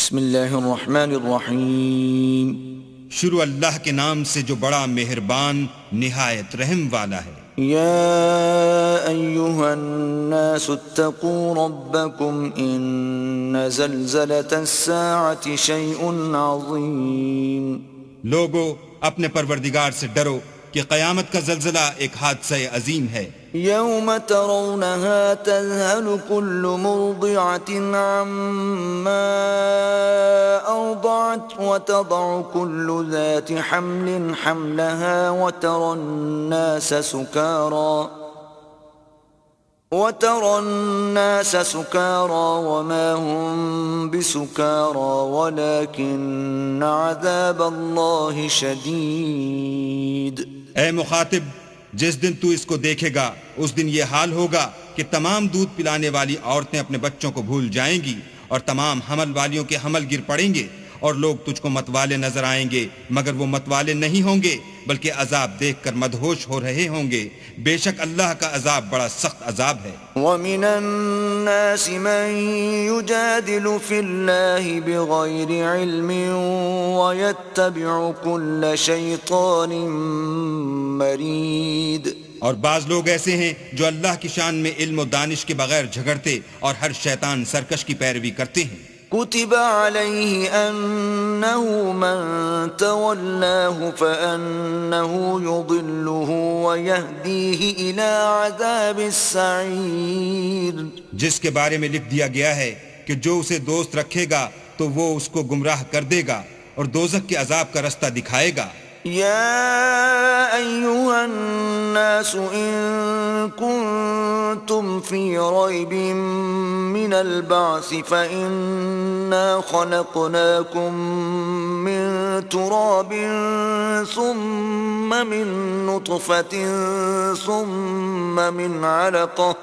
بسم اللہ الرحمن الرحیم. شروع اللہ کے نام سے جو بڑا مہربان نہایت رحم والا ہے. یا ایہا الناس اتقوا ربکم ان زلزلة الساعة شیء عظیم. لوگو اپنے پروردگار سے ڈرو کہ قیامت کا زلزلہ ایک حادثہ عظیم ہے. یوم ترونها تذهل كل مرضعة عما أرضعت وتضع كل ذات حمل حملها وترى الناس سكارى وما هم بسكارى ولكن عذاب الله شديد. اے مخاطب، جس دن تو اس کو دیکھے گا اس دن یہ حال ہوگا کہ تمام دودھ پلانے والی عورتیں اپنے بچوں کو بھول جائیں گی اور تمام حمل والیوں کے حمل گر پڑیں گے اور لوگ تجھ کو متوالے نظر آئیں گے مگر وہ متوالے نہیں ہوں گے بلکہ عذاب دیکھ کر مدہوش ہو رہے ہوں گے. بے شک اللہ کا عذاب بڑا سخت عذاب ہے. وَمِنَ النَّاسِ مَن يُجَادِلُ فِي اللَّهِ بِغَيْرِ عِلْمٍ وَيَتَّبِعُ كُلَّ شَيْطَانٍ مَرِيدٍ. اور بعض لوگ ایسے ہیں جو اللہ کی شان میں علم و دانش کے بغیر جھگڑتے اور ہر شیطان سرکش کی پیروی کرتے ہیں. كتب عليه أنه من تولاه فأنه يضله ويهديه إلى عذاب السعير. جس کے بارے میں لکھ دیا گیا ہے کہ جو اسے دوست رکھے گا تو وہ اس کو گمراہ کر دے گا اور دوزخ کے عذاب کا رستہ دکھائے گا. يا أيها الناس إن كنتم في ريب من البعث فإنا خلقناكم من تراب ثم من نطفة ثم من علقة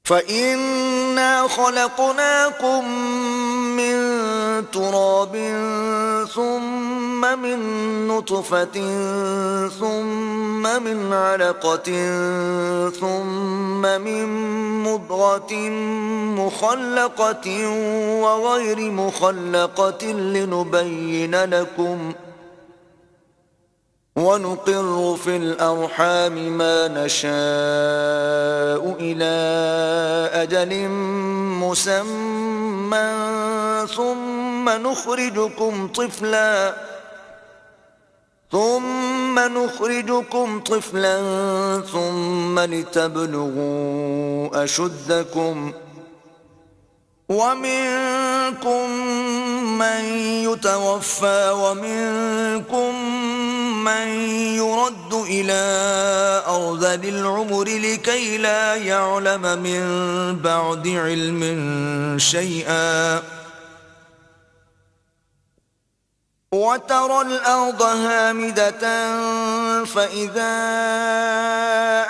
فإنا خلقناكم من تراب ثم من نطفة ثم من علقة ثم من مضغة مخلقة وغير مخلقة لنبين لكم ونقر في الأرحام ما نشاء إلى أجل مسمى ثم نخرجكم طفلا ثم لتبلغوا أشدكم ومنكم من يتوفى ومنكم من يرد إلى أرذل العمر لكي لا يعلم من بعد علم شيئا وترى الأرض هامدة فإذا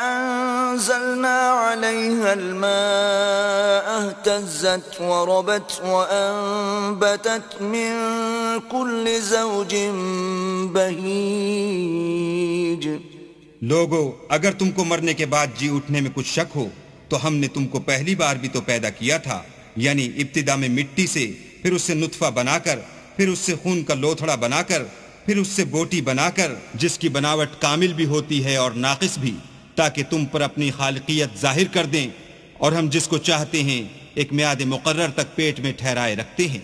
أنزلنا عليها الماء اهتزت وربت وأنبتت من كل زوج بهيج. لوگو اگر تم کو مرنے کے بعد جی اٹھنے میں کچھ شک ہو تو ہم نے تم کو پہلی بار بھی تو پیدا کیا تھا، یعنی ابتدا میں مٹی سے، پھر اس سے نطفہ بنا کر، پھر اس سے خون کا لوتھڑا بنا کر، پھر اس سے بوٹی بنا کر جس کی بناوٹ کامل بھی ہوتی ہے اور ناقص بھی، تاکہ تم پر اپنی خالقیت ظاہر کر دیں. اور ہم جس کو چاہتے ہیں ایک میعاد مقرر تک پیٹ میں ٹھہرائے رکھتے ہیں،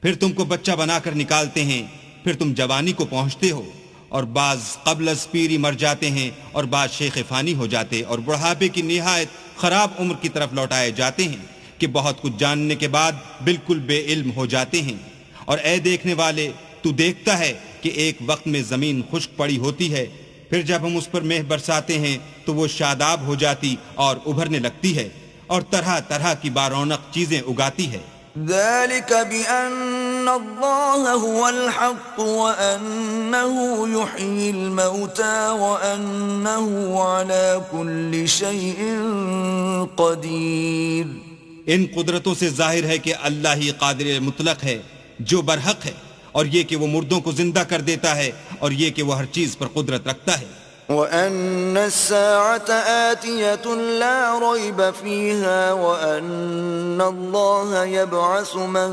پھر تم کو بچہ بنا کر نکالتے ہیں، پھر تم جوانی کو پہنچتے ہو، اور بعض قبل از پیری مر جاتے ہیں اور بعض شیخ فانی ہو جاتے اور بڑھاپے کی نہایت خراب عمر کی طرف لوٹائے جاتے ہیں کہ بہت کچھ جاننے کے بعد بالکل بے علم ہو جاتے ہیں. اور اے دیکھنے والے، تو دیکھتا ہے کہ ایک وقت میں زمین خشک پڑی ہوتی ہے، پھر جب ہم اس پر مہ برساتے ہیں تو وہ شاداب ہو جاتی اور ابھرنے لگتی ہے اور طرح طرح کی بارونق چیزیں اگاتی ہے. ذلك بأن الله هو الحق وأنه يحيي الموتى وأنه على كل شيء قدير. ان قدرتوں سے ظاہر ہے کہ اللہ ہی قادر مطلق ہے جو برحق ہے، اور یہ کہ وہ مردوں کو زندہ کر دیتا ہے، اور یہ کہ وہ ہر چیز پر قدرت رکھتا ہے. وأن الساعة آتية لا ريب فيها وأن الله يبعث من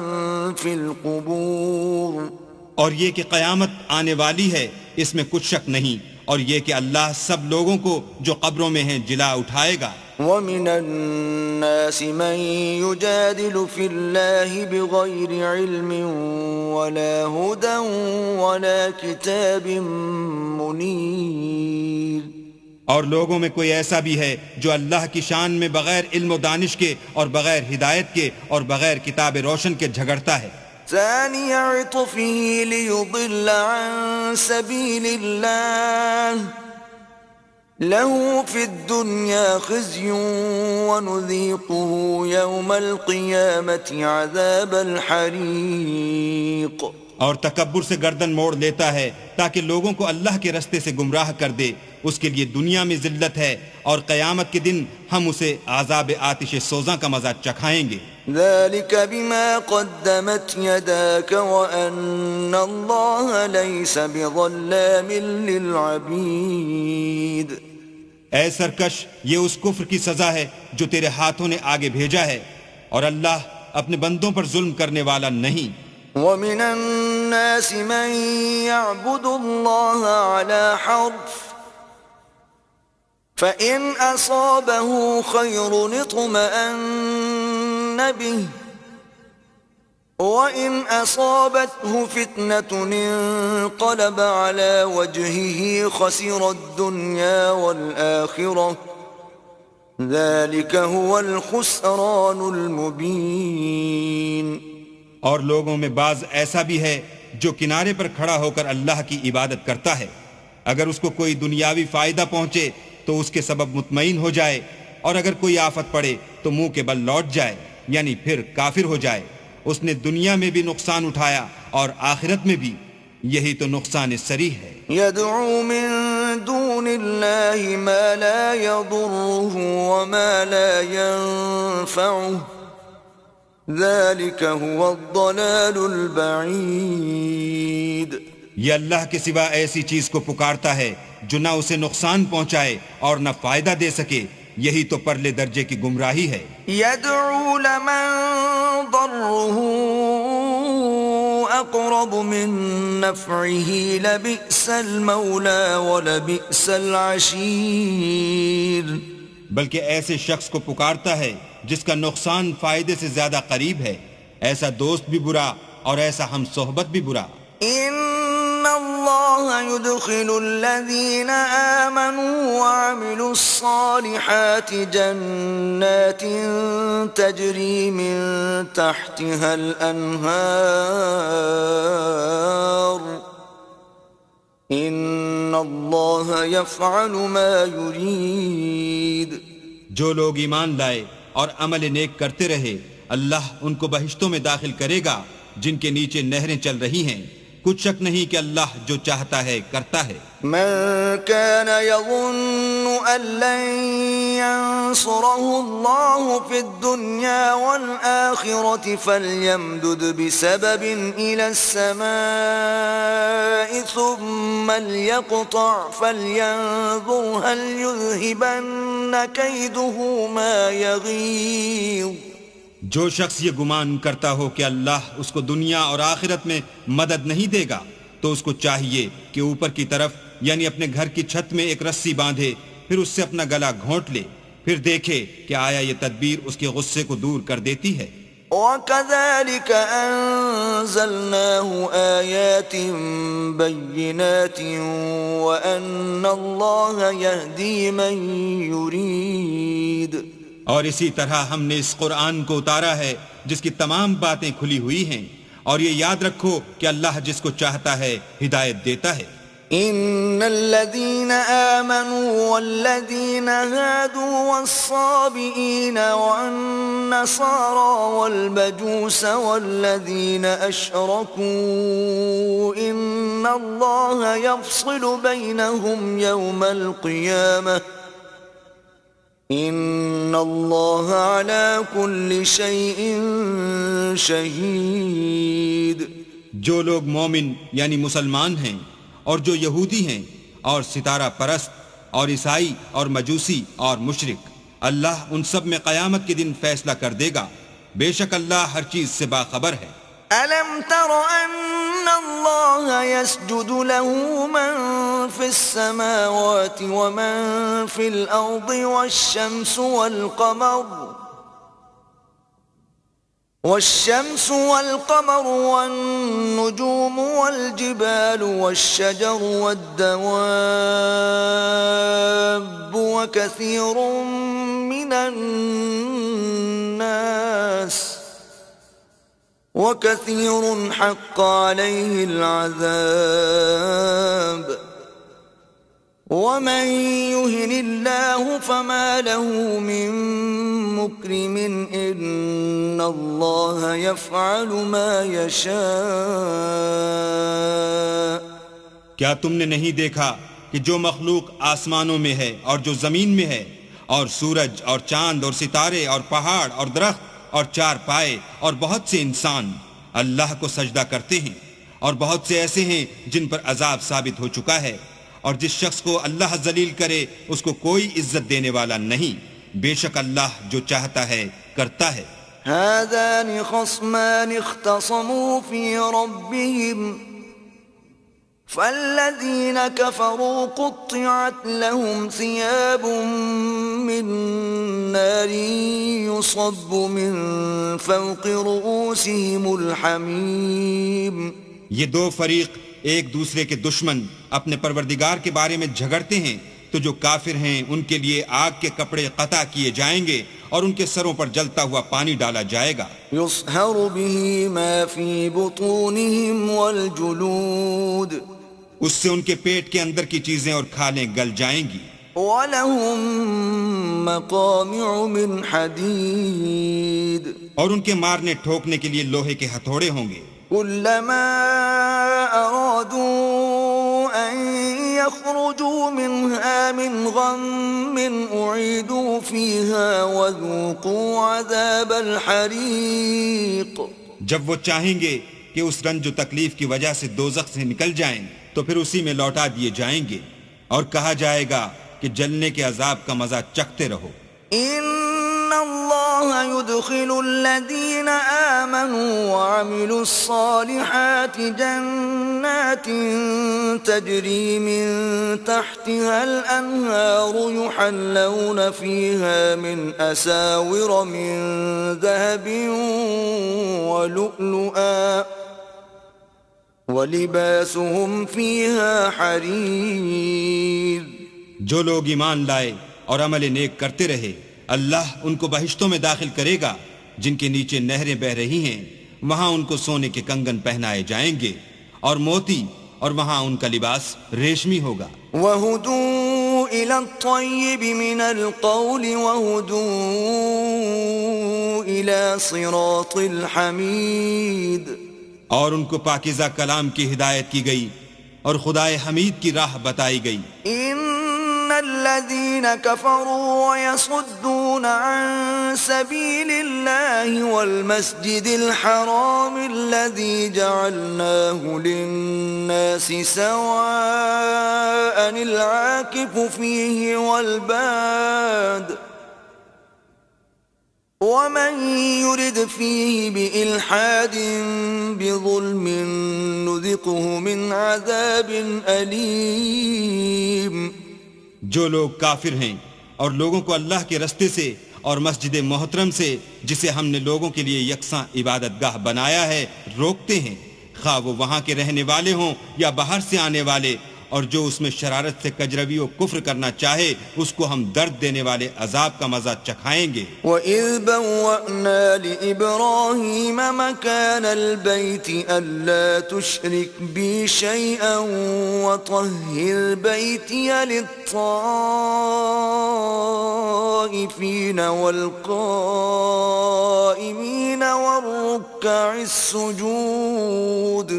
في القبور. اور یہ کہ قیامت آنے والی ہے اس میں کچھ شک نہیں، اور یہ کہ اللہ سب لوگوں کو جو قبروں میں ہیں جلا اٹھائے گا. وَمِنَ النَّاسِ مَن يُجَادِلُ فِي اللَّهِ بِغَيْرِ عِلْمٍ وَلَا هُدًى وَلَا كِتَابٍ مُنِيرٍ. اور لوگوں میں کوئی ایسا بھی ہے جو اللہ کی شان میں بغیر علم و دانش کے اور بغیر ہدایت کے اور بغیر کتاب روشن کے جھگڑتا ہے. ثاني عطفه ليضل عن سبيل الله له في الدنيا خزي ونذيقه يوم القيامة عذاب الحريق. اور تکبر سے گردن موڑ لیتا ہے تاکہ لوگوں کو اللہ کے رستے سے گمراہ کر دے. اس کے لیے دنیا میں ذلت ہے اور قیامت کے دن ہم اسے عذاب آتش سوزاں کا مزہ چکھائیں گے. ذلك بما قدمت يداك وأن الله ليس بظلام للعبيد. اے سرکش، یہ اس کفر کی سزا ہے جو تیرے ہاتھوں نے آگے بھیجا ہے، اور اللہ اپنے بندوں پر ظلم کرنے والا نہیں. ومن الناس من يعبد الله على حرف فإن أصابه خير اطمأن به وإن أصابته فتنة انقلب على وجهه خسر الدنيا والآخرة ذلك هو الخسران المبين. اور لوگوں میں بعض ایسا بھی ہے جو کنارے پر کھڑا ہو کر اللہ کی عبادت کرتا ہے، اگر اس کو کوئی دنیاوی فائدہ پہنچے تو اس کے سبب مطمئن ہو جائے، اور اگر کوئی آفت پڑے تو منہ کے بل لوٹ جائے، یعنی پھر کافر ہو جائے. اس نے دنیا میں بھی نقصان اٹھایا اور آخرت میں بھی، یہی تو نقصان صریح ہے. يدعو من دون الله ما لا يضره وما لا ينفعه ذلك هو الضلال البعید. یہ اللہ کے سوا ایسی چیز کو پکارتا ہے جو نہ اسے نقصان پہنچائے اور نہ فائدہ دے سکے، یہی تو پرلے درجے کی گمراہی ہے. يدعو لمن ضره اقرب من نفعه لبئس المولى ولبئس العشیر. بلکہ ایسے شخص کو پکارتا ہے جس کا نقصان فائدے سے زیادہ قریب ہے، ایسا دوست بھی برا اور ایسا ہم صحبت بھی برا. ان اللہ يدخل الذین آمنوا وعملوا الصالحات جنات تجری من تحتها الانہار ان اللہ یفعل ما یرید. جو لوگ ایمان لائے اور عمل نیک کرتے رہے، اللہ ان کو بہشتوں میں داخل کرے گا جن کے نیچے نہریں چل رہی ہیں. کچھ شک نہیں کہ اللہ جو چاہتا ہے کرتا ہے. من كان يظن أن لن ينصره الله في الدنيا والآخرة فليمدد بسبب إلى السماء ثم ليقطع فلينظر هل يذهبن كيده ما يغيظ. جو شخص یہ گمان کرتا ہو کہ اللہ اس کو دنیا اور آخرت میں مدد نہیں دے گا تو اس کو چاہیے کہ اوپر کی طرف یعنی اپنے گھر کی چھت میں ایک رسی باندھے، پھر اس سے اپنا گلا گھونٹ لے، پھر دیکھے کہ آیا یہ تدبیر اس کے غصے کو دور کر دیتی ہے. وَكَذَلِكَ أَنزَلْنَاهُ آيَاتٍ بَيِّنَاتٍ وَأَنَّ اللَّهَ يَهْدِي مَن يُرِيدُ. اور اسی طرح ہم نے اس قرآن کو اتارا ہے جس کی تمام باتیں کھلی ہوئی ہیں، اور یہ یاد رکھو کہ اللہ جس کو چاہتا ہے ہدایت دیتا ہے. ان الذين آمنوا والذين هادوا والصابئين والنصارى والمجوس والذين أشركوا إن الله يفصل بينهم يوم القيامة ان اللہ علی کل شیء شہید. جو لوگ مومن یعنی مسلمان ہیں اور جو یہودی ہیں اور ستارہ پرست اور عیسائی اور مجوسی اور مشرک، اللہ ان سب میں قیامت کے دن فیصلہ کر دے گا، بے شک اللہ ہر چیز سے باخبر ہے۔ أَلَمْ تَرَ أَنَّ اللَّهَ يَسْجُدُ لَهُ مَن فِي السَّمَاوَاتِ وَمَن فِي الْأَرْضِ والشمس والقمر والنجوم والجبال والشجر والدواب وكثير حق عليه العذاب ومن يهن الله فما له من مكرم إن الله يفعل ما يشاء۔ کیا تم نے نہیں دیکھا کہ جو مخلوق آسمانوں میں ہے اور جو زمین میں ہے، اور سورج اور چاند اور ستارے اور پہاڑ اور درخت اور چار پائے اور بہت سے انسان اللہ کو سجدہ کرتے ہیں، اور بہت سے ایسے ہیں جن پر عذاب ثابت ہو چکا ہے، اور جس شخص کو اللہ ذلیل کرے اس کو کوئی عزت دینے والا نہیں، بے شک اللہ جو چاہتا ہے کرتا ہے۔ هذان خصمان اختصموا في ربهم فالذين كفروا قطعت لهم ثياب من نار يصب من فوق رؤوسهم الحميم۔ یہ دو فریق ایک دوسرے کے دشمن اپنے پروردگار کے بارے میں جھگڑتے ہیں، تو جو کافر ہیں ان کے لیے آگ کے کپڑے قطع کیے جائیں گے اور ان کے سروں پر جلتا ہوا پانی ڈالا جائے گا۔ يصهر به ما في بطونهم والجلود، اس سے ان کے پیٹ کے اندر کی چیزیں اور کھالیں گل جائیں گی۔ وَلَهُم مَّقَامِعُ مِنْ حَدِيدٍ، اور ان کے مارنے ٹھوکنے کے لیے لوہے کے ہتھوڑے ہوں گے۔ كلما أرادوا أن يخرجوا منها من غم أعيدوا فيها وذوقوا عذاب الحريق۔ جب وہ چاہیں گے کہ اس رنج و تکلیف کی وجہ سے دوزخ سے نکل جائیں تو پھر اسی میں لوٹا دیے جائیں گے، اور کہا جائے گا کہ جلنے کے عذاب کا مزہ چکھتے رہو۔ إن الله يدخل الذين آمنوا وعملوا الصالحات جنات تجري من تحتها الأنهار يحلون فيها من أساور من ذهب ولؤلؤا ولباسهم فيها حرير۔ جو لوگ ایمان لائے اور عمل نیک کرتے رہے، اللہ ان کو بہشتوں میں داخل کرے گا جن کے نیچے نہریں بہ رہی ہیں، وہاں ان کو سونے کے کنگن پہنائے جائیں گے اور موتی، اور وہاں ان کا لباس ریشمی ہوگا۔ وَهُدُوا إِلَى الطَّيِّبِ مِنَ الْقَوْلِ وَهُدُوا إِلَى صِرَاطِ الْحَمِيدِ، اور ان کو پاکیزہ کلام کی ہدایت کی گئی اور خدائے حمید کی راہ بتائی گئی۔ الذين كفروا ويصدون عن سبيل الله والمسجد الحرام الذي جعلناه للناس سواء العاكف فيه والباد ومن يرد فيه بإلحاد بظلم نذقه من عذاب أليم۔ جو لوگ کافر ہیں اور لوگوں کو اللہ کے رستے سے اور مسجد محترم سے جسے ہم نے لوگوں کے لیے یکساں عبادت گاہ بنایا ہے روکتے ہیں، خواہ وہ وہاں کے رہنے والے ہوں یا باہر سے آنے والے، اور جو اس میں شرارت سے کجروی و کفر کرنا چاہے اس کو ہم درد دینے والے عذاب کا مزہ چکھائیں گے۔ وَإِذْ بَوَّأْنَا لِإِبْرَاهِيمَ مَكَانَ الْبَيْتِ أَلَّا تُشْرِكْ بِي شَيْئًا وَطَهِّرْ بَيْتِيَ لِلطَّائِفِينَ وَالْقَائِمِينَ وَالرُّكَّعِ السُّجُودِ۔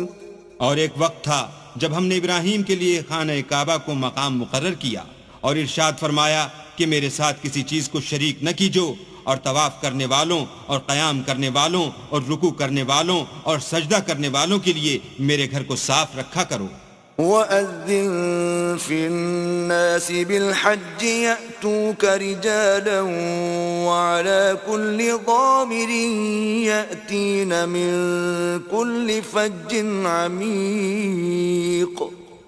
اور ایک وقت تھا جب ہم نے ابراہیم کے لیے خانہ کعبہ کو مقام مقرر کیا اور ارشاد فرمایا کہ میرے ساتھ کسی چیز کو شریک نہ کیجو، اور طواف کرنے والوں اور قیام کرنے والوں اور رکوع کرنے والوں اور سجدہ کرنے والوں کے لیے میرے گھر کو صاف رکھا کرو۔ وَأَذِّن فِي النَّاسِ بِالْحَجِّ يَأْتُوكَ رِجَالًا وَعَلَى كُلِّ ضَامِرٍ يَأْتِينَ مِنْ كُلِّ فَجٍّ عَمِيقٍ.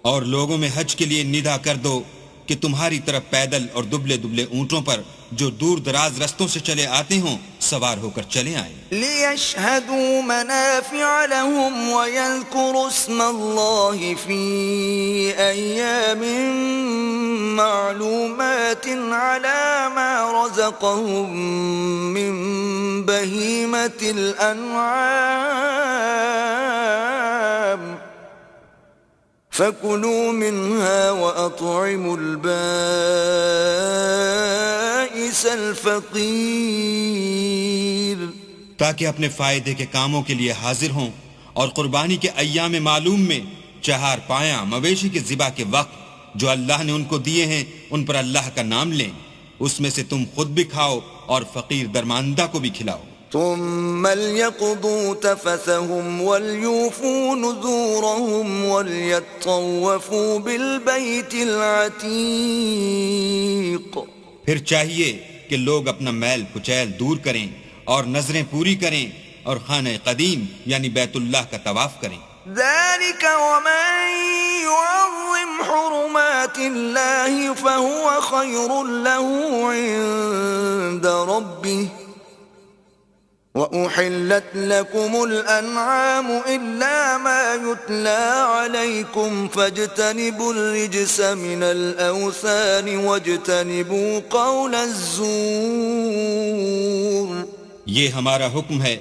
اور لوگوں میں حج کے لیے ندا کر دو کہ تمہاری طرف پیدل اور دبلے دبلے اونٹوں پر جو دور دراز رستوں سے چلے آتے ہوں سوار ہو کر چلے آئیں. لِيَشْهَدُوا مَنَافِعَ لَهُمْ وَيَذْكُرُوا اسْمَ اللَّهِ فِي أَيَّامٍ مَّعْلُومَاتٍ عَلَى مَا رَزَقَهُم مِّن بَهِيمَةِ الْأَنْعَامِ فَكُلُوا مِنْهَا وَأَطْعِمُوا الْبَائِسَ الْفَقِيرَ. تاکہ اپنے فائدے کے کاموں کے لیے حاضر ہوں اور قربانی کے ایام معلوم میں چہار پایاں مویشی کے ذبح کے وقت جو اللہ نے ان کو دیے ہیں ان پر اللہ کا نام لیں. اس میں سے تم خود بھی کھاؤ اور فقیر درماندہ کو بھی کھلاؤ. ثم ليقضوا تفثهم وليوفوا نذورهم وليطوفوا بالبيت العتيق. پھر چاہیے کہ لوگ اپنا میل کچیل دور کریں اور نظریں پوری کریں اور خانہ قدیم یعنی بیت اللہ کا طواف کریں. ذلك ومن يعظم حرمات الله فهو خير له عند ربه وأحلت لكم الأنعام إلا ما يتلى عليكم فاجتنبوا الرجس من الأوثان واجتنبوا قول الزور. یہ ہمارا حکم ہے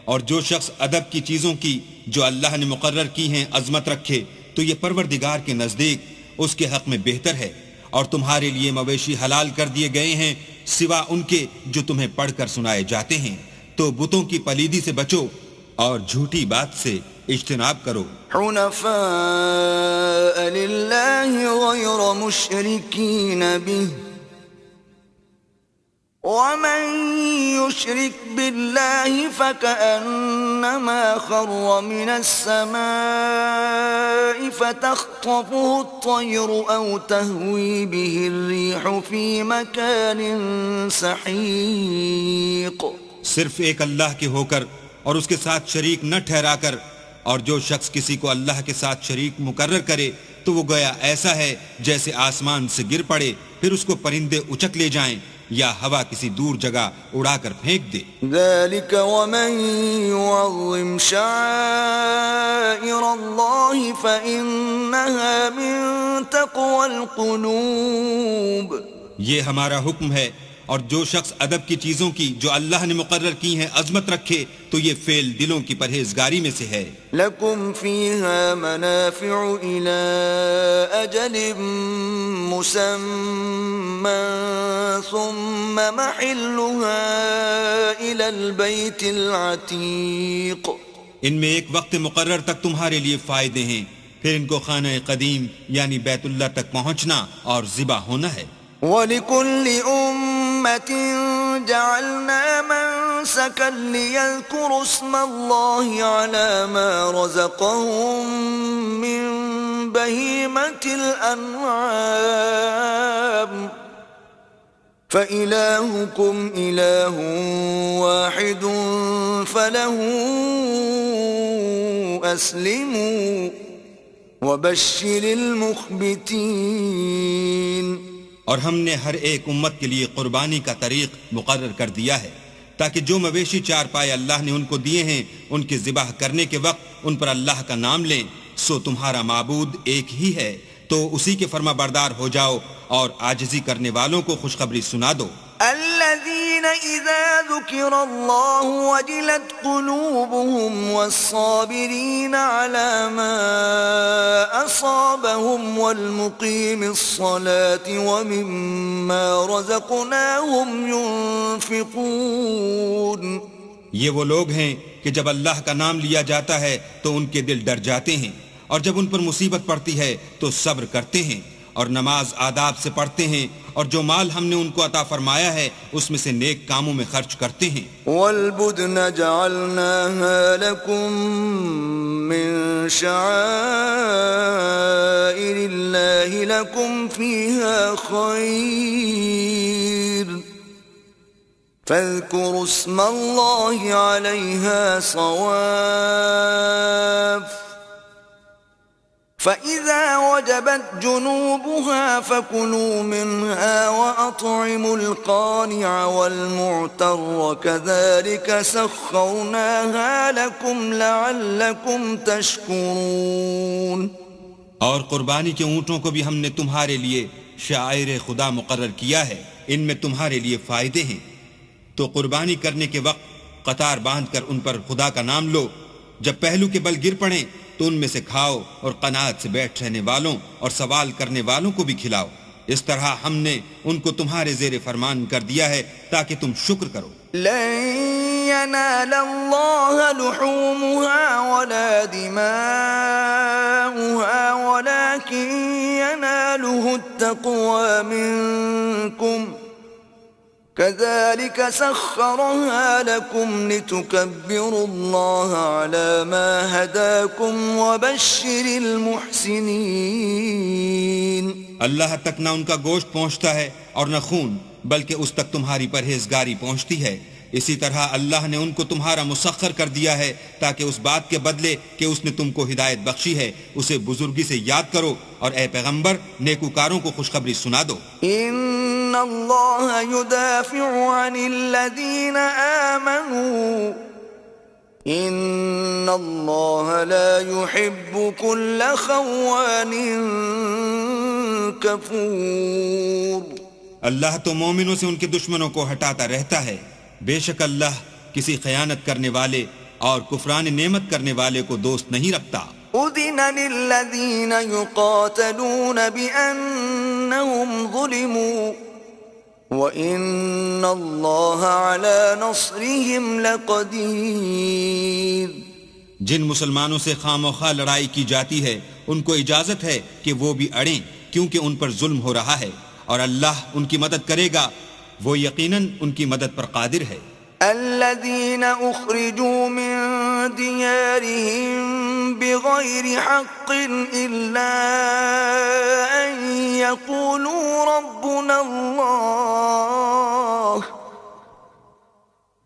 اور جو شخص ادب کی چیزوں کی جو اللہ نے مقرر کی ہیں عظمت رکھے تو یہ پروردگار کے نزدیک اس کے حق میں بہتر ہے. اور تمہارے لیے مویشی حلال کر دیے گئے ہیں سوا ان کے جو تمہیں پڑھ کر سنائے جاتے ہیں. تو بتوں کی پلیدی سے بچو اور جھوٹی بات سے اجتناب کرو. حنفاء للہ غیر مشرکین به ومن يشرك بالله فكأنما خر من السماء فتخطفه الطير أو تهوي به الريح في مكان سحيق. صرف ایک اللہ کے ہو کر اور اس کے ساتھ شریک نہ ٹھہرا کر، اور جو شخص کسی کو اللہ کے ساتھ شریک مقرر کرے تو وہ گویا ایسا ہے جیسے آسمان سے گر پڑے پھر اس کو پرندے اچک لے جائیں یا ہوا کسی دور جگہ اڑا کر پھینک دے. ذلك ومن يعظم شعائر الله فإنها من تقوى القلوب. یہ ہمارا حکم ہے اور جو شخص ادب کی چیزوں کی جو اللہ نے مقرر کی ہیں عظمت رکھے تو یہ فعل دلوں کی پرہیزگاری میں سے ہے. لکم فیہا منافع الی اجل مسمى ثم محلها الی البیت العتیق. ان میں ایک وقت مقرر تک تمہارے لیے فائدے ہیں، پھر ان کو خانہ قدیم یعنی بیت اللہ تک پہنچنا اور ذبح ہونا ہے. وَلِكُلِّ أُمَّةٍ جَعَلْنَا مَنسَكًا لِيَذْكُرُوا اسْمَ اللَّهِ عَلَى مَا رَزَقَهُم مِّن بَهِيمَةِ الْأَنْعَامِ فَإِلَٰهُكُمْ إِلَٰهٌ وَاحِدٌ فَلَهُ أَسْلِمُوا وَبَشِّرِ الْمُخْبِتِينَ. اور ہم نے ہر ایک امت کے لیے قربانی کا طریق مقرر کر دیا ہے تاکہ جو مویشی چار پائے اللہ نے ان کو دیے ہیں ان کے ذبح کرنے کے وقت ان پر اللہ کا نام لیں. سو تمہارا معبود ایک ہی ہے تو اسی کے فرما بردار ہو جاؤ اور عاجزی کرنے والوں کو خوشخبری سنا دو. الذين إذا ذكر الله وجلت قلوبهم والصابرين على ما أصابهم والمقيم الصلاة ومما رزقناهم ينفقون. یہ وہ لوگ ہیں کہ جب اللہ کا نام لیا جاتا ہے تو ان کے دل ڈر جاتے ہیں اور جب ان پر مصیبت پڑتی ہے تو صبر کرتے ہیں اور نماز آداب سے پڑھتے ہیں، اور جو مال ہم نے ان کو عطا فرمایا ہے اس میں سے نیک کاموں میں خرچ کرتے ہیں۔ والبدن جعلناها لكم من شعائر الله لكم فيها خير فاذكروا اسم الله عليها صواف فإذا وجبت جنوبها فكلوا منها وأطعموا القانع والمعتر كذلك سخرناها لكم لعلكم تشكرون۔ اور قربانی کے اونٹوں کو بھی ہم نے تمہارے لیے شعائر خدا مقرر کیا ہے، ان میں تمہارے لیے فائدے ہیں، تو قربانی کرنے کے وقت قطار باندھ کر ان پر خدا کا نام لو، جب پہلو کے بل گر پڑیں تو ان میں سے کھاؤ، اور قناعت سے بیٹھ رہنے والوں اور سوال کرنے والوں کو بھی کھلاؤ۔ اس طرح ہم نے ان کو تمہارے زیر فرمان کر دیا ہے تاکہ تم شکر کرو۔ لن ينال الله لحومها ولا دماؤها ولكن يناله التقوى منكم كذلك سخرها لكم لتكبروا الله على ما هداكم وبشر المحسنين۔ اللہ تک نہ ان کا گوشت پہنچتا ہے اور نہ خون، بلکہ اس تک تمہاری پرہیزگاری پہنچتی ہے۔ اسی طرح اللہ نے ان کو تمہارا مسخر کر دیا ہے تاکہ اس بات کے بدلے کہ اس نے تم کو ہدایت بخشی ہے اسے بزرگی سے یاد کرو، اور اے پیغمبر نیکوکاروں کو خوشخبری سنا دو۔ ان اللہ یدافع عن الذین آمنوا ان اللہ لا يحب كل خوان کفور۔ اللہ تو مومنوں سے ان کے دشمنوں کو ہٹاتا رہتا ہے، بے شک اللہ کسی خیانت کرنے والے اور کفران نعمت کرنے والے کو دوست نہیں رکھتا۔ اذن للذین یقاتلون بأنہم ظلموا وَإِنَّ اللَّهَ عَلَى نَصْرِهِمْ لَقَدِيرٌ۔ جن مسلمانوں سے خام و خواہ لڑائی کی جاتی ہے ان کو اجازت ہے کہ وہ بھی اڑیں، کیونکہ ان پر ظلم ہو رہا ہے، اور اللہ ان کی مدد کرے گا، وہ یقیناً ان کی مدد پر قادر ہے۔ الذين أخرجوا من ديارهم بغير حق إلا أن يقولوا ربنا الله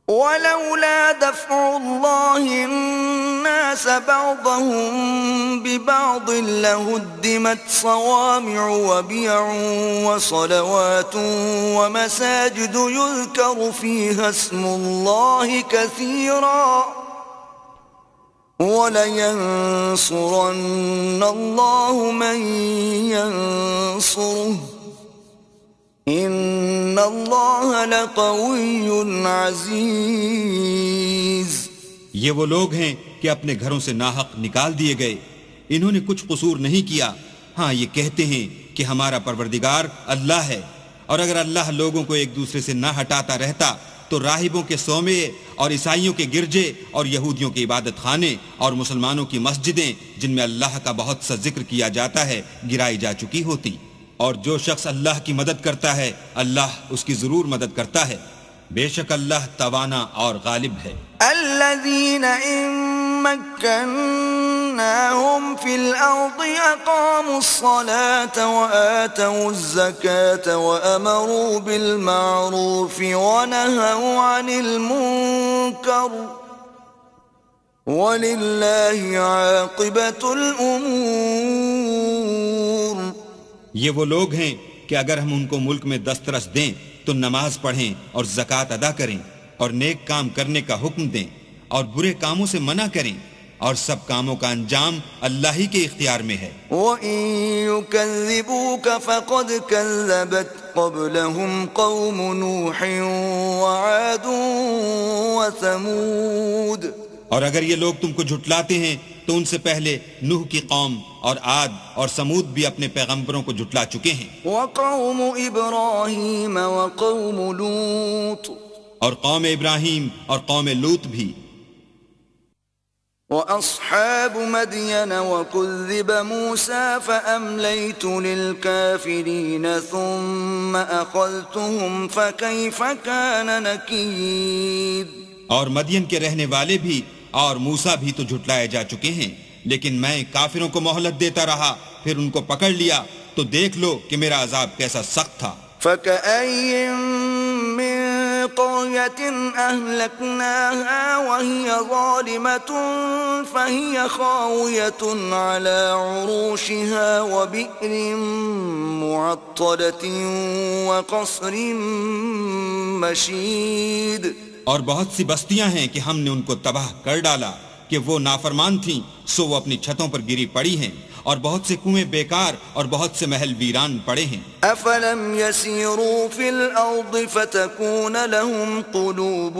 ولولا دفع الله الناس بعضهم ببعض لهدمت صوامع وبيع وصلوات ومساجد يذكر فيها اسم الله كثيرا ولينصرن الله من ينصره ان اللہ لقوی عزیز۔ یہ وہ لوگ ہیں کہ اپنے گھروں سے ناحق نکال دیے گئے، انہوں نے کچھ قصور نہیں کیا، ہاں یہ کہتے ہیں کہ ہمارا پروردگار اللہ ہے، اور اگر اللہ لوگوں کو ایک دوسرے سے نہ ہٹاتا رہتا تو راہبوں کے صومعے اور عیسائیوں کے گرجے اور یہودیوں کے عبادت خانے اور مسلمانوں کی مسجدیں جن میں اللہ کا بہت سا ذکر کیا جاتا ہے گرائی جا چکی ہوتی۔ اور جو شخص اللہ کی مدد کرتا ہے اللہ اس کی ضرور مدد کرتا ہے، بے شک اللہ توانا اور غالب ہے۔ الذین ان مکناہم فی الارض اقاموا الصلاة وآتوا الزکاة وامروا بالمعروف ونہوا عن المنکر وللہ عاقبۃ الامور۔ یہ وہ لوگ ہیں کہ اگر ہم ان کو ملک میں دسترس دیں تو نماز پڑھیں اور زکوٰۃ ادا کریں اور نیک کام کرنے کا حکم دیں اور برے کاموں سے منع کریں، اور سب کاموں کا انجام اللہ ہی کے اختیار میں ہے۔ وَإِن يُكَذِّبُوكَ فَقَدْ كَذَّبَتْ قَبْلَهُمْ قَوْمُ نُوحٍ وَعَادٌ وَثَمُودَ۔ اور اگر یہ لوگ تم کو جھٹلاتے ہیں تو ان سے پہلے نوح کی قوم اور عاد اور سمود بھی اپنے پیغمبروں کو جھٹلا چکے ہیں، وَقَوْمُ إِبْرَاهِيمَ وَقَوْمُ لُوطٍ، اور قوم ابراہیم اور قوم لوط بھی۔ وأصحاب مدين وكذب موسى فأمليت للكافرين ثم أخذتهم فكيف كان نكير. اور مدین کے رہنے والے بھی اور موسیٰ بھی تو جھٹلائے جا چکے ہیں، لیکن میں کافروں کو مہلت دیتا رہا، پھر ان کو پکڑ لیا، تو دیکھ لو کہ میرا عذاب کیسا سخت تھا. فكأي من قرية أهلكناها وهي ظالمة فهي خاوية على عروشها وبئر معطلة وقصر مشيد. اور بہت سی بستیاں ہیں کہ ہم نے ان کو تباہ کر ڈالا کہ وہ نافرمان تھیں، سو وہ اپنی چھتوں پر گری پڑی ہیں، اور بہت سے کنویں بیکار اور بہت سے محل ویران پڑے ہیں. أفلم يسيروا في الأرض فتكون لهم قلوب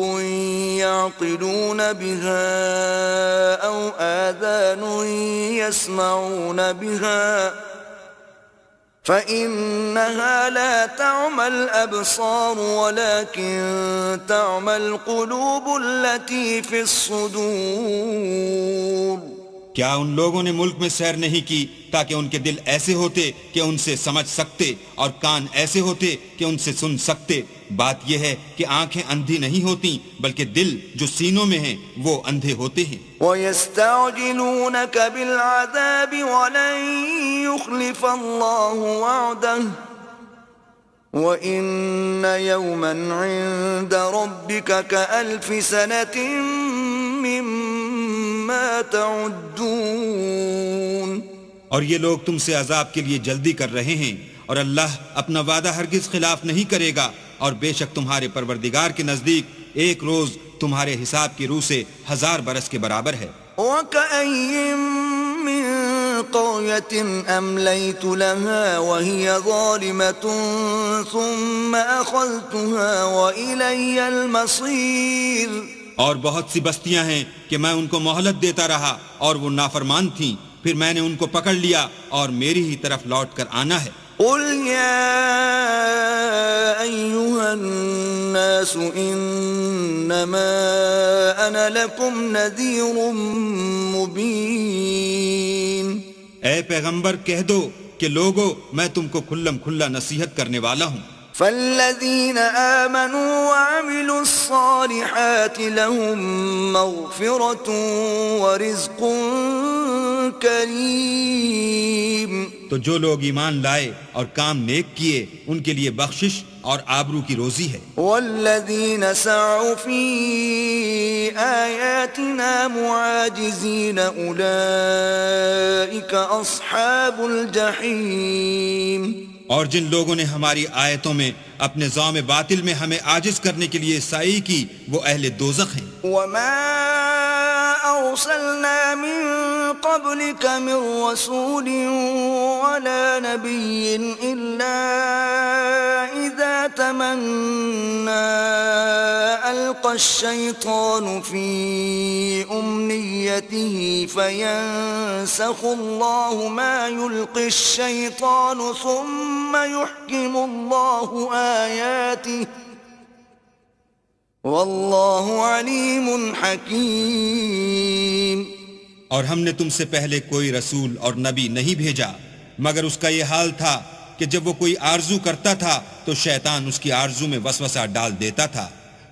يعقلون بها أو آذان يسمعون بها فإنها لا تعمى الأبصار ولكن تعمى القلوب التي في الصدور. کیا ان لوگوں نے ملک میں سیر نہیں کی تاکہ ان کے دل ایسے ہوتے کہ ان سے سمجھ سکتے اور کان ایسے ہوتے کہ ان سے سن سکتے؟ بات یہ ہے کہ آنکھیں اندھی نہیں ہوتی بلکہ دل جو سینوں میں ہیں وہ اندھے ہوتے ہیں. وَيَسْتَعْجِلُونَكَ بِالْعَذَابِ وَلَن يُخْلِفَ اللَّهُ وَعْدَهُ وَإِنَّ يَوْمًا عِندَ رَبِّكَ كَأَلْفِ سَنَةٍ مِّمَّا تَعُدُّونَ. اور یہ لوگ تم سے عذاب کے لیے جلدی کر رہے ہیں، اور اللہ اپنا وعدہ ہرگز خلاف نہیں کرے گا، اور بے شک تمہارے پروردگار کے نزدیک ایک روز تمہارے حساب کی روح سے 1000 برس کے برابر ہے. وَكَأَيٍّ مِّن قَرْيَةٍ أَمْلَيْتُ لَهَا وَهِيَ ظَالِمَةٌ ثُمَّ أَخَذْتُهَا وَإِلَيَّ الْمَصِيرُ. اور بہت سی بستیاں ہیں کہ میں ان کو مہلت دیتا رہا اور وہ نافرمان تھیں، پھر میں نے ان کو پکڑ لیا اور میری ہی طرف لوٹ کر آنا ہے. قُلْ يَا أَيُّهَا النَّاسُ إِنَّمَا أَنَا لَكُمْ نَذِيرٌ مُبِينٌ. اے پیغمبر کہہ دو کہ لوگو میں تم کو کھلم کھلا نصیحت کرنے والا ہوں. فالذين آمنوا وعملوا الصالحات لهم مغفرة ورزق کریم. تو جو لوگ ایمان لائے اور کام نیک کیے ان کے لیے بخشش اور آبرو کی روزی ہے. والذین سعوا فی آیاتنا معاجزین اولئک اصحاب الجحیم. اور جن لوگوں نے ہماری آیتوں میں اپنے ذوم باطل میں ہمیں عاجز کرنے کے لیے سعی کی وہ اہل دوزخ ہیں. وما ارسلنا من قبلك من رسول ولا نبي الا اذا تمنى القى الشيطان في امنيته فينسخ الله ما يلقي الشيطان ثم يحكم الله آياته واللہ علیم حکیم. اور ہم نے تم سے پہلے کوئی رسول اور نبی نہیں بھیجا مگر اس کا یہ حال تھا کہ جب وہ کوئی آرزو کرتا تھا تو شیطان اس کی آرزو میں وسوسہ ڈال دیتا تھا،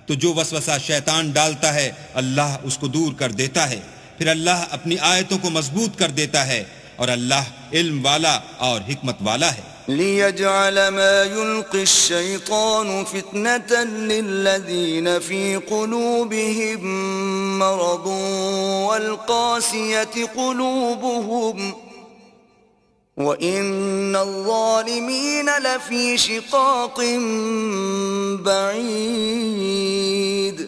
تو جو وسوسہ شیطان ڈالتا ہے اللہ اس کو دور کر دیتا ہے، پھر اللہ اپنی آیتوں کو مضبوط کر دیتا ہے، اور اللہ علم والا اور حکمت والا ہے. لِيَجْعَلَ مَا يُلْقِي الشَّيْطَانُ فِتْنَةً لِلَّذِينَ فِي قُلُوبِهِم مَّرَضٌ وَالْقَاسِيَةِ قُلُوبُهُمْ وَإِنَّ الظَّالِمِينَ لَفِي شِقَاقٍ بَعِيدٍ.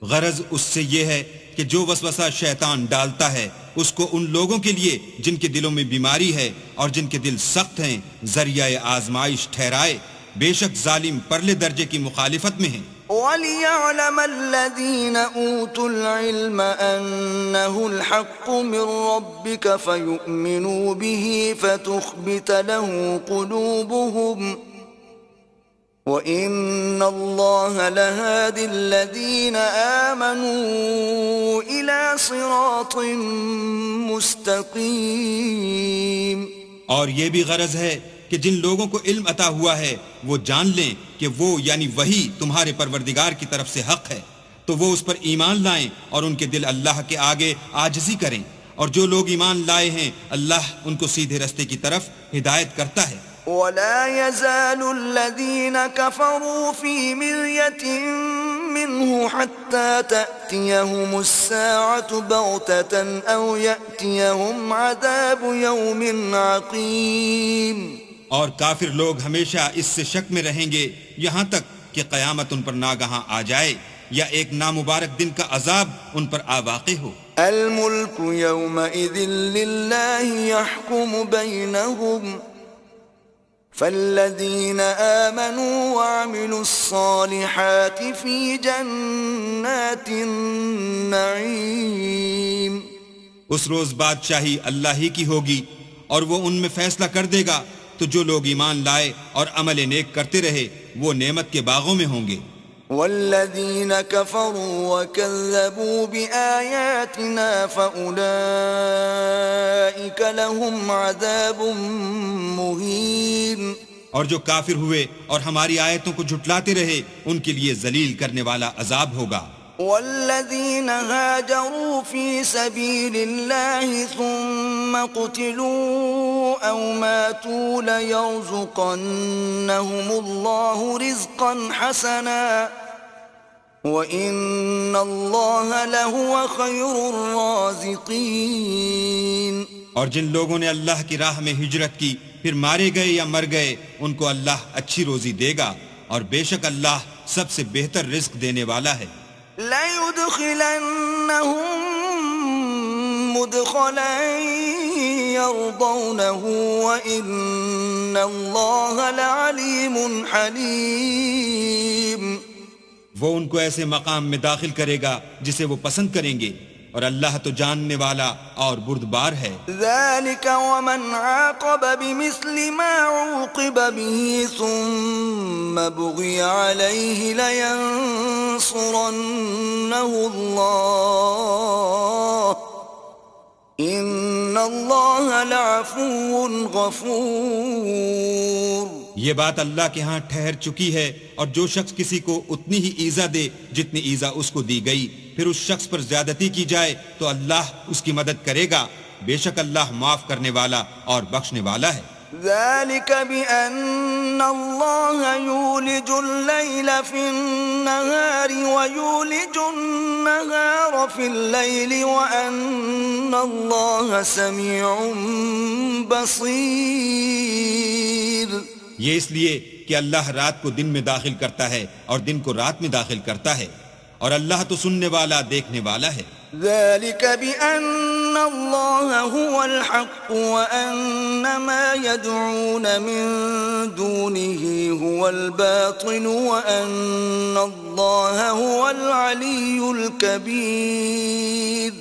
غرض اس سے یہ ہے کہ جو وسوسہ شیطان ڈالتا ہے اس کو ان لوگوں کے لیے جن کے دلوں میں بیماری ہے اور جن کے دل سخت ہیں ذریعہ آزمائش ٹھہرائے، بے شک ظالم پرلے درجے کی مخالفت میں ہیں. وَلِيَعْلَمَ الَّذِينَ أُوتُوا الْعِلْمَ أَنَّهُ الْحَقُّ مِنْ رَبِّكَ فَيُؤْمِنُوا بِهِ فَتُخْبِتَ لَهُ قُلُوبُهُمْ وَإِنَّ اللَّهَ لَهَادِ الَّذِينَ آمَنُوا إِلَى صِرَاطٍ مُسْتَقِيمٍ۔ اور یہ بھی غرض ہے کہ جن لوگوں کو علم عطا ہوا ہے وہ جان لیں کہ وہ یعنی وہی تمہارے پروردگار کی طرف سے حق ہے، تو وہ اس پر ایمان لائیں اور ان کے دل اللہ کے آگے عاجزی کریں، اور جو لوگ ایمان لائے ہیں اللہ ان کو سیدھے رستے کی طرف ہدایت کرتا ہے۔ وَلَا يَزَالُ الَّذِينَ كَفَرُوا فِي مِرْيَةٍ مِّنْهُ حَتَّى تَأْتِيَهُمُ السَّاعَةُ بَغْتَةً أَوْ يَأْتِيَهُمْ عَذَابُ يَوْمٍ عَقِيمٍ۔ اور کافر لوگ ہمیشہ اس سے شک میں رہیں گے یہاں تک کہ قیامت ان پر ناگہاں آ جائے یا ایک نامبارک دن کا عذاب ان پر آ واقع ہو۔ الْمُلْكُ يَوْمَئِذٍ لِلَّهِ يَحْكُمُ بَيْنَهُمْ فَالَّذِينَ آمَنُوا وَعَمِلُوا الصَّالِحَاتِ فِي جَنَّاتِ النَّعِيمِ۔ اس روز بادشاہی اللہ ہی کی ہوگی اور وہ ان میں فیصلہ کر دے گا، تو جو لوگ ایمان لائے اور عمل نیک کرتے رہے وہ نعمت کے باغوں میں ہوں گے۔ وَالَّذِينَ كَفَرُوا وَكَذَّبُوا بِآيَاتِنَا فَأُولَئِكَ لَهُمْ عَذَابٌ مُهِينٌ۔ اور جو کافر ہوئے اور ہماری آیتوں کو جھٹلاتے رہے ان کے لیے ذلیل کرنے والا عذاب ہوگا۔ وَالَّذِينَ هَاجَرُوا فِي سَبِيلِ اللَّهِ ثُمَّ قُتِلُوا أَوْ مَاتُوا لَيَرْزُقَنَّهُمُ اللَّهُ رِزْقًا حَسَنًا وَإِنَّ اللَّهَ لَهُوَ خَيْرُ الرَّازِقِينَ۔ اور جن لوگوں نے اللہ کی راہ میں ہجرت کی پھر مارے گئے یا مر گئے ان کو اللہ اچھی روزی دے گا، اور بے شک اللہ سب سے بہتر رزق دینے والا ہے۔ لَيُدْخِلَنَّهُم مُّدْخَلًا يَرْضَوْنَهُ وَإِنَّ اللَّهَ لَعَلِيمٌ حَلِيمٌ۔ وہ ان کو ایسے مقام میں داخل کرے گا جسے وہ پسند کریں گے، اور اللہ تو جاننے والا اور بردبار ہے۔ ذَلِكَ وَمَنْ عَاقَبَ بِمِثْلِ مَا عُوقِبَ بِهِ ثُمَّ بُغِيَ عَلَيْهِ لَيَنصُرَنَّهُ اللَّهُ إِنَّ اللَّهَ لَعَفُوٌّ غَفُورٌ۔ یہ بات اللہ کے ہاں ٹھہر چکی ہے، اور جو شخص کسی کو اتنی ہی ایذا دے جتنی ایذا اس کو دی گئی، پھر اس شخص پر زیادتی کی جائے تو اللہ اس کی مدد کرے گا، بے شک اللہ معاف کرنے والا اور بخشنے والا ہے۔ ذَلِكَ بِأَنَّ اللَّهَ يُولِجُ اللَّيْلَ فِي النَّهَارِ وَيُولِجُ النَّهَارَ فِي اللَّيْلِ وَأَنَّ اللَّهَ سَمِيعٌ بَصِيرٌ۔ یہ اس لیے کہ اللہ رات کو دن میں داخل کرتا ہے اور دن کو رات میں داخل کرتا ہے، اور اللہ تو سننے والا دیکھنے والا ہے۔ ذَلِكَ بِأَنَّ اللَّهَ هُوَ الْحَقُّ وَأَنَّ مَا يَدْعُونَ مِن دُونِهِ هُوَ الْبَاطِلُ وَأَنَّ اللَّهَ هُوَ الْعَلِيُّ الْكَبِيرُ۔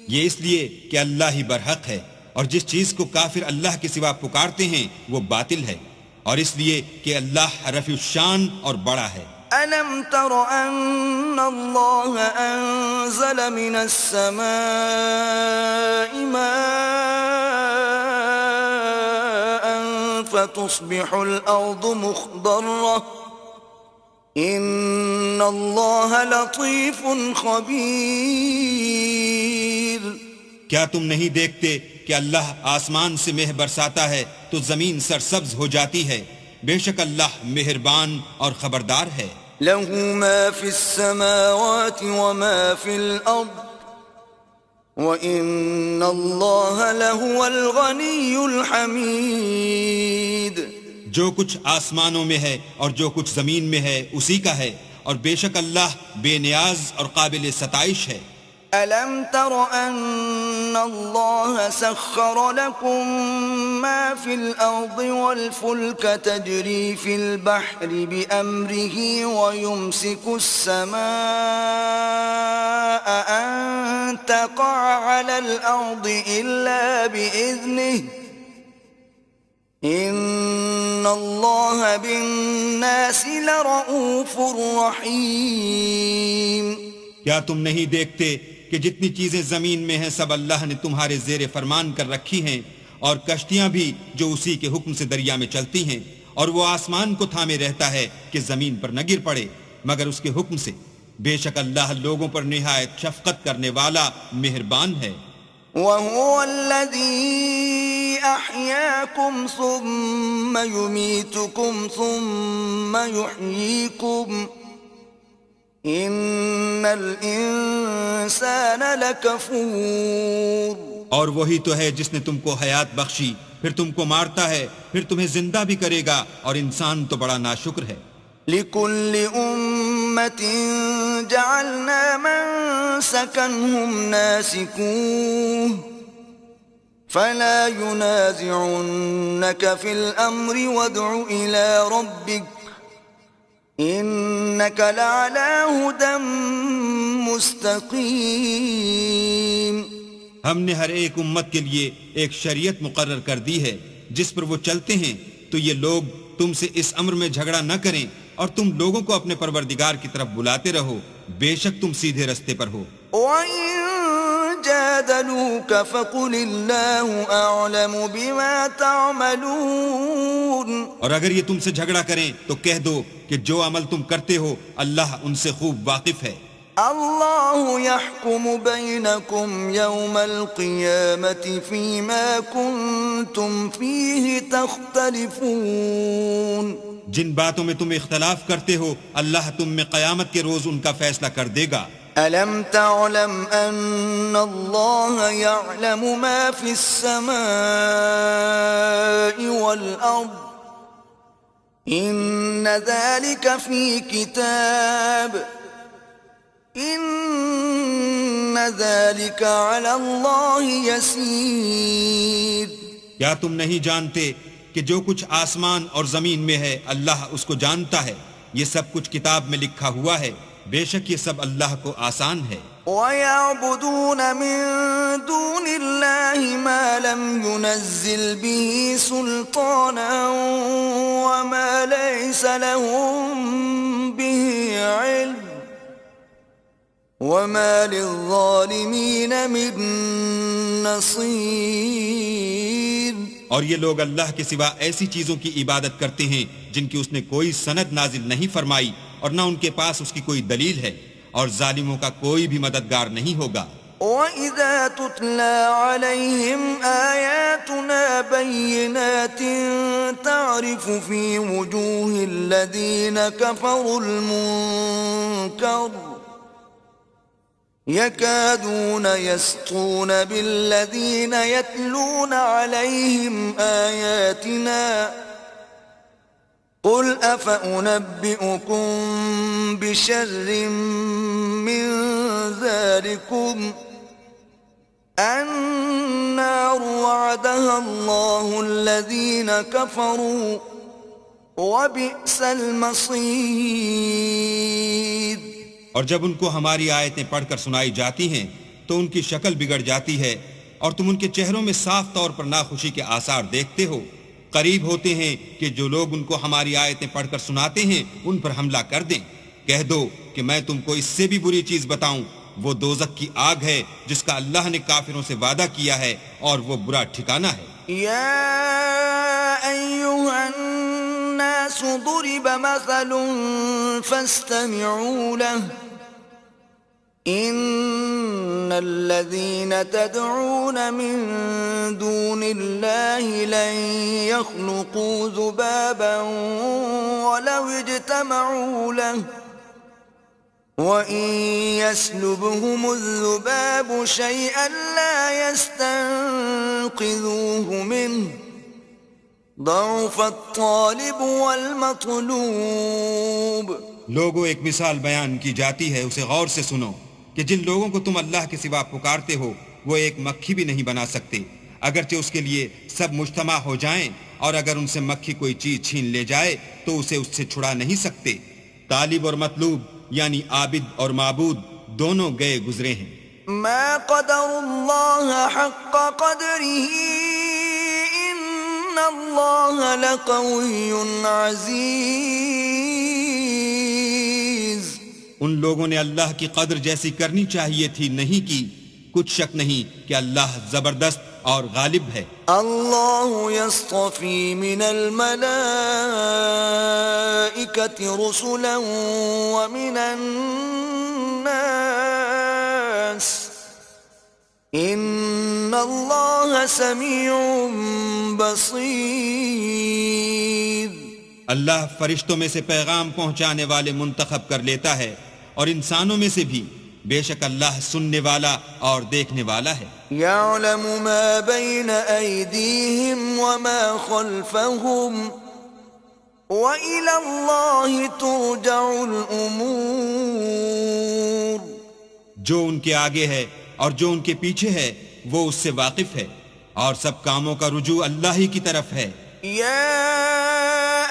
یہ اس لیے کہ اللہ ہی برحق ہے، اور جس چیز کو کافر اللہ کے سوا پکارتے ہیں وہ باطل ہے، اور اس لیے کہ اللہ رفیع الشان اور بڑا ہے۔ أَلَمْ تَرَ أَنَّ اللَّهَ أَنزَلَ مِنَ السَّمَاءِ مَاءً فَتُصْبِحُ الْأَرْضُ مُخْضَرَّةً إِنَّ اللَّهَ لَطِيفٌ خَبِيرٌ۔ کیا تم نہیں دیکھتے کہ اللہ آسمان سے مہ برساتا ہے تو زمین سرسبز ہو جاتی ہے، بے شک اللہ مہربان اور خبردار ہے۔ لَهُ مَا فِي السَّمَاوَاتِ وَمَا فِي الْأَرْضِ وَإِنَّ اللَّهَ لَهُوَ الْغَنِيُّ الْحَمِيدُ۔ جو کچھ آسمانوں میں ہے اور جو کچھ زمین میں ہے اسی کا ہے، اور بے شک اللہ بے نیاز اور قابل ستائش ہے۔ أَلَمْ تَرَ أَنَّ اللَّهَ سَخَّرَ لَكُم مَّا فِي الْأَرْضِ وَالْفُلْكَ تَجْرِي فِي الْبَحْرِ بِأَمْرِهِ وَيُمْسِكُ السَّمَاءَ أَن تَقَعَ عَلَى الْأَرْضِ إِلَّا بِإِذْنِهِ إن الله بالناس لرؤوف رحيم. کیا تم نہیں دیکھتے کہ جتنی چیزیں زمین میں ہیں سب اللہ نے تمہارے زیر فرمان کر رکھی ہیں، اور کشتیاں بھی جو اسی کے حکم سے دریا میں چلتی ہیں، اور وہ آسمان کو تھامے رہتا ہے کہ زمین پر نہ گر پڑے مگر اس کے حکم سے. بے شک اللہ لوگوں پر نہایت شفقت کرنے والا مہربان ہے. وهو الذي أحياكم ثم يميتكم ثم يحييكم إن الإنسان لكفور. اور وہی تو ہے جس نے تم کو حیات بخشی، پھر تم کو مارتا ہے، پھر تمہیں زندہ بھی کرے گا، اور انسان تو بڑا ناشکر ہے. لكل أمة جعلنا منسكا هم ناسكوه فلا ينازعنك في الأمر وادع إلى ربك إنك لعلى هدى مستقيم. ہم نے ہر ایک امت کے لیے ایک شریعت مقرر کر دی ہے جس پر وہ چلتے ہیں، تو یہ لوگ تم سے اس امر میں جھگڑا نہ کریں، اور تم لوگوں کو اپنے پروردگار کی طرف بلاتے رہو، بے شک تم سیدھے رستے پر ہو. وَإِن جَادَلُوكَ فَقُلِ اللَّهُ أَعْلَمُ بِمَا تَعْمَلُونَ. اور اگر یہ تم سے جھگڑا کریں تو کہہ دو کہ جو عمل تم کرتے ہو اللہ ان سے خوب واقف ہے. اللہ يحكم بينكم يوم القيامة فيما كنتم فيه تختلفون. جن باتوں میں تم اختلاف کرتے ہو اللہ تم میں قیامت کے روز ان کا فیصلہ کر دے گا. ألم تعلم أن الله يعلم ما في السماء والأرض إن ذلك في كتاب إن ذلك على الله يسير. کیا تم نہیں جانتے کہ جو کچھ آسمان اور زمین میں ہے اللہ اس کو جانتا ہے، یہ سب کچھ کتاب میں لکھا ہوا ہے، بے شک یہ سب اللہ کو آسان ہے. وَيَعْبُدُونَ مِن دُونِ اللَّهِ مَا لَمْ يُنَزِّلْ بِهِ سُلْطَانًا وَمَا لَيْسَ لَهُم بِهِ عِلْمٌ وَمَا لِلظَّالِمِينَ مِن نَصِيرٍ. اور یہ لوگ اللہ کے سوا ایسی چیزوں کی عبادت کرتے ہیں جن کی اس نے کوئی سند نازل نہیں فرمائی، اور نہ ان کے پاس اس کی کوئی دلیل ہے، اور ظالموں کا کوئی بھی مددگار نہیں ہوگا. وَإِذَا تُتْلَى عَلَيْهِمْ آيَاتُنَا بَيِّنَاتٍ تَعْرِفُ فِي وُجُوهِ الَّذِينَ كَفَرُوا الْمُنكَرَ يَكَادُونَ يَسْطُونَ بِالَّذِينَ يَتْلُونَ عَلَيْهِمْ آيَاتِنَا قُلْ أَفَأُنَبِّئُكُمْ بِشَرٍّ مِّن ذَلِكُمْ النَّارُ وَعَدَهَا اللَّهُ الَّذِينَ كَفَرُوا وَبِئْسَ الْمَصِيرُ. اور جب ان کو ہماری آیتیں پڑھ کر سنائی جاتی ہیں تو ان کی شکل بگڑ جاتی ہے، اور تم ان کے چہروں میں صاف طور پر ناخوشی کے آثار دیکھتے ہو. قریب ہوتے ہیں کہ جو لوگ ان کو ہماری آیتیں پڑھ کر سناتے ہیں ان پر حملہ کر دیں. کہہ دو کہ میں تم کو اس سے بھی بری چیز بتاؤں، وہ دوزخ کی آگ ہے جس کا اللہ نے کافروں سے وعدہ کیا ہے، اور وہ برا ٹھکانہ ہے. یا ایھا الناس ضرب مثل فاستمعوا له إن الذين تدعون من دون الله لن يخلقوا ذبابا ولو اجتمعوا له وإن يسلبهم الذباب شيئا لا يستنقذوه منه ضعف الطالب والمطلوب. لوگوں ایک مثال بیان کی جاتی ہے، اسے غور سے سنو کہ جن لوگوں کو تم اللہ کے سوا پکارتے ہو وہ ایک مکھی بھی نہیں بنا سکتے، اگرچہ اس کے لیے سب مجتمع ہو جائیں، اور اگر ان سے مکھی کوئی چیز چھین لے جائے تو اسے اس سے چھڑا نہیں سکتے. طالب اور مطلوب یعنی عابد اور معبود دونوں گئے گزرے ہیں. ما قدر اللہ حق قدره إن اللہ لقوی عزیز. ان لوگوں نے اللہ کی قدر جیسی کرنی چاہیے تھی نہیں کی. کچھ شک نہیں کہ اللہ زبردست اور غالب ہے. اللہ یصطفی من الملائکۃ رسلا ومن الناس ان اللہ سمیع بصیر. اللہ فرشتوں میں سے پیغام پہنچانے والے منتخب کر لیتا ہے اور انسانوں میں سے بھی. بے شک اللہ سننے والا اور دیکھنے والا ہے. یعلم ما بین ایدیہم وما خلفہم وإلی اللہ ترجع الامور. جو ان کے آگے ہے اور جو ان کے پیچھے ہے وہ اس سے واقف ہے اور سب کاموں کا رجوع اللہ ہی کی طرف ہے. یا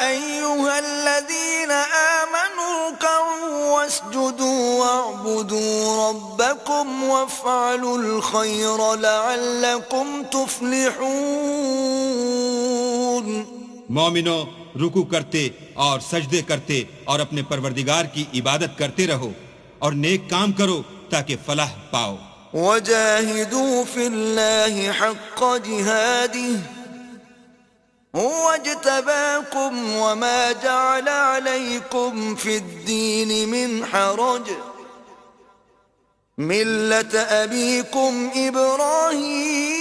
ایہا الذین آمنوا ارکعوا واسجدوا واعبدوا ربکم وافعلوا الخیر لعلکم تفلحون. مومنو رکوع کرتے اور سجدے کرتے اور اپنے پروردگار کی عبادت کرتے رہو اور نیک کام کرو تاکہ فلاح پاؤ. وجاہدوا فی اللہ حق جہادہ هو اجتباكم وما جعل عليكم في الدين من حرج ملة أبيكم إبراهيم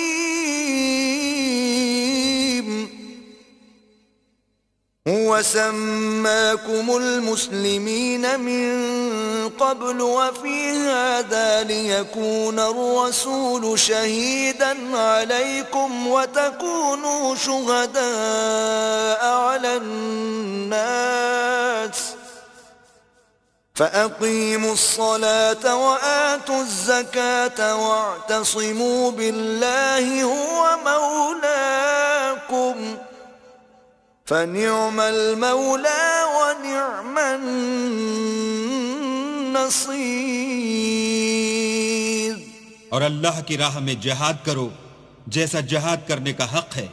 هو سماكم المسلمين من قبل وفي هذا ليكون الرسول شهيدا عليكم وتكونوا شهداء على الناس فأقيموا الصلاة وآتوا الزكاة واعتصموا بالله هو مولاكم فنعم المولى ونعم النصير. اور اللہ کی راہ میں جہاد کرو جیسا جہاد کرنے کا حق ہے.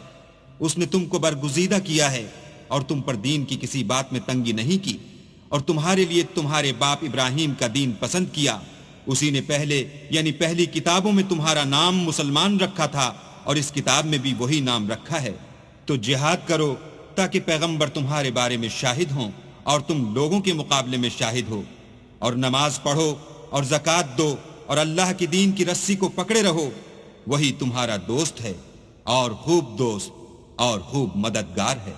اس نے تم کو برگزیدہ کیا ہے اور تم پر دین کی کسی بات میں تنگی نہیں کی اور تمہارے لیے تمہارے باپ ابراہیم کا دین پسند کیا. اسی نے پہلے یعنی پہلی کتابوں میں تمہارا نام مسلمان رکھا تھا اور اس کتاب میں بھی وہی نام رکھا ہے. تو جہاد کرو تاکہ پیغمبر تمہارے بارے میں شاہد ہوں اور تم لوگوں کے مقابلے میں شاہد ہو. اور نماز پڑھو اور زکوٰۃ دو اور اللہ کی دین کی رسی کو پکڑے رہو. وہی تمہارا دوست ہے اور خوب دوست اور خوب مددگار ہے.